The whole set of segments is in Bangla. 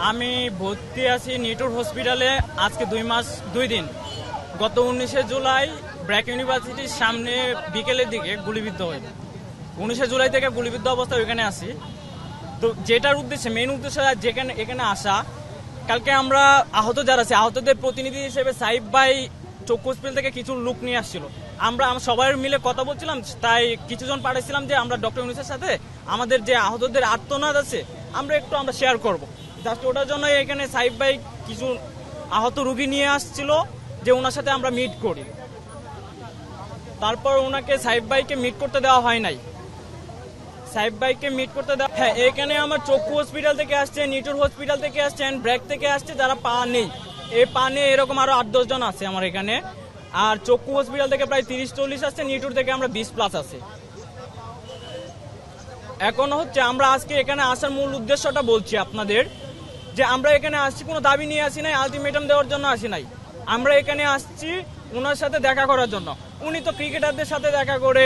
আমি ভর্তি আছি নিটোর হসপিটালে আজকে 2 মাস 2 দিন। গত 19শে জুলাই ব্র্যাক ইউনিভার্সিটির সামনে বিকেলের দিকে গুলিবিদ্ধ হই। 19শে জুলাই থেকে গুলিবিদ্ধ অবস্থায় ওইখানে আসি। তো যেটার উদ্দেশ্যে মেইন উদ্দেশ্য যেখানে এখানে আসা, কালকে আমরা আহত যারা আছে আহতদের প্রতিনিধি হিসেবে সাইব ভাই চক্ষু হসপিটাল থেকে কিছু লোক নিয়ে আসছিল। আমরা সবাই মিলে কথা বলছিলাম, তাই কিছুজন পাঠাইছিলাম যে আমরা ডক্টর ইউনূসের সাথে আমাদের যে আহতদের আর্তনাদ আছে আমরা শেয়ার করব। জাস্ট ওটার জন্য এখানে সাইব ভাই কিছু আহত রোগী নিয়ে আসছিল যে ওনার সাথে আমরা মিট করি। তারপর ওনাকে সাইব ভাইকে মিট করতে দেওয়া হয় নাই। সাইব ভাইকে মিট করতে দেওয়া, হ্যাঁ, এখানে আমার চক্ষু হসপিটাল থেকে আসছে, নিটোর হসপিটাল থেকে আসছেন, ব্র্যাক থেকে আসছে, যারা পা নেই এই পা নেই এরকম আরো 8-10 জন আছে আমার এখানে। আর চক্ষু হসপিটাল থেকে প্রায় 30-40 আসছে, নিটোর থেকে আমরা 20+ আছে। এখন হচ্ছে আমরা আজকে এখানে আসার মূল উদ্দেশ্যটা বলছি আপনাদের, যে আমরা এখানে আসছি কোনো দাবি নিয়ে আসি নাই, আলটিমেটাম দেওয়ার জন্য আসি নাই। আমরা এখানে আসছি ওনার সাথে দেখা করার জন্য। উনি তো ক্রিকেটারদের সাথে দেখা করে,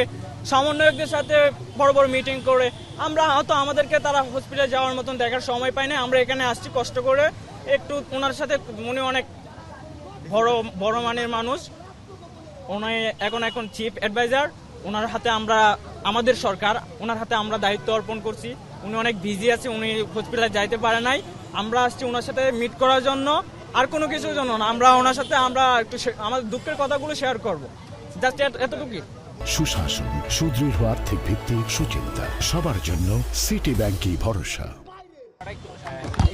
সমন্বয়কদের সাথে বড় বড় মিটিং করে, আমরা হয়তো আমাদেরকে তারা হসপিটালে যাওয়ার মতন দেখার সময় পাই না। আমরা এখানে আসছি কষ্ট করে একটু ওনার সাথে, উনি অনেক বড় মানের মানুষ, উনি এখন চিফ অ্যাডভাইজার। ওনার হাতে আমরা, আমাদের সরকার ওনার হাতে আমরা দায়িত্ব অর্পণ করছি। উনি অনেক বিজি আছে, উনি হসপিটালে যাইতে পারে নাই। আমরা আসছি ওনার সাথে মিট করার জন্য, আর কোনো কিছুর জন্য না। আমরা ওনার সাথে আমরা একটু আমাদের দুঃখের কথাগুলো শেয়ার করবো, জাস্ট এতটুকুই। সুশাসন, সুদৃঢ় আর্থিক ভিত্তি, সুচিন্তা, সবার জন্য সিটি ব্যাংকই ভরসা।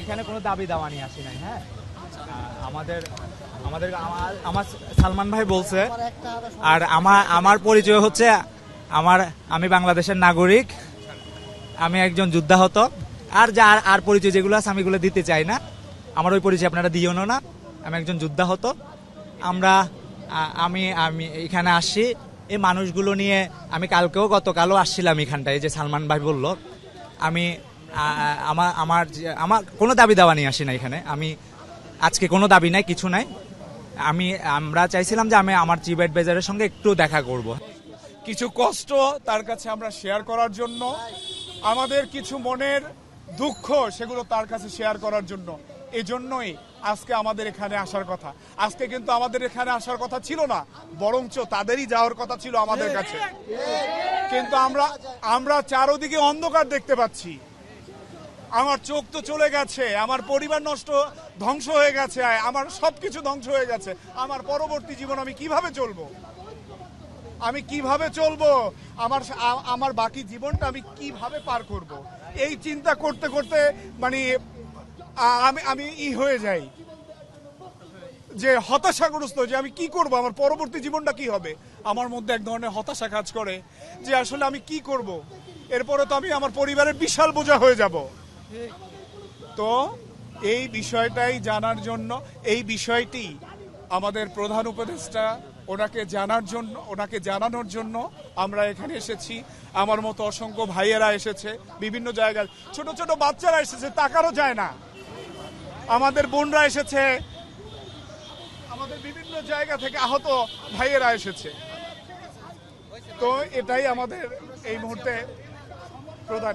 এখানে কোনো দাবি দাওয়া নিয়ে আসি নাই। হ্যাঁ, আমার সালমান ভাই বলছে, আর আমার পরিচয় হচ্ছে আমি বাংলাদেশের নাগরিক, আমি একজন যোদ্ধাহত। আর পরিচয় যেগুলো আছে আমি এগুলো দিতে চাই না। আমার ওই পরিচয় আপনারা দিও না। আমি একজন যোদ্ধাহত। আমি এখানে আসছি এই মানুষগুলো নিয়ে। আমি গতকালও আসছিলাম এখানটায়, যে সালমান ভাই বলল। আমি আমার কোনো দাবি দাওয়া নিয়ে আসি না এখানে। আমি আজকে কোনো দাবি নাই, কিছু নাই। আমরা চাইছিলাম যে আমি আমার চিফ অ্যাডভাইজারের সঙ্গে একটু দেখা করব। কিছু কষ্ট তার কাছে আমরা শেয়ার করার জন্য, আমাদের কিছু মনের দুঃখ সেগুলো তার কাছে শেয়ার করার জন্য, এজন্যই আজকে আমাদের এখানে আসার কথা। আজকে কিন্তু আমাদের এখানে আসার কথা ছিল না, বরঞ্চ তাদেরই যাওয়ার কথা ছিল আমাদের কাছে। কিন্তু আমরা চারদিকে অন্ধকার দেখতে পাচ্ছি। আমার চোখ তো চলে গেছে, আমার পরিবার ধ্বংস হয়ে গেছে, আমার সবকিছু ধ্বংস হয়ে গেছে। আমার পরবর্তী জীবন আমি কিভাবে চলবো? আমার বাকি জীবনটা আমি কিভাবে পার করব? এই চিন্তা করতে করতে মানে আমি হয়ে যাই যে হতাশাগ্রস্ত, যে আমি কি করব, আমার পরবর্তী জীবনটা কি হবে। আমার মধ্যে এক ধরনের হতাশা কাজ করে যে আসলে আমি কি করব। এরপরে তো আমি আমার পরিবারের বিশাল বোঝা হয়ে যাব। তো এই বিষয়টাই জানার জন্য, এই বিষয়টি আমাদের প্রধান উপদেষ্টা ওনাকে জানানোর জন্য আমরা এখানে এসেছি। আমার মতো অসংখ্য ভাইয়েরা এসেছে, বিভিন্ন জায়গায় ছোট ছোট বাচ্চারা এসেছে, তাকারও যায় না। আমাদের বোনরা এসেছে, আমাদের বিভিন্ন জায়গা থেকে আহত ভাইয়েরা এসেছে। তো এটাই আমাদের এই মুহূর্তে প্রধান।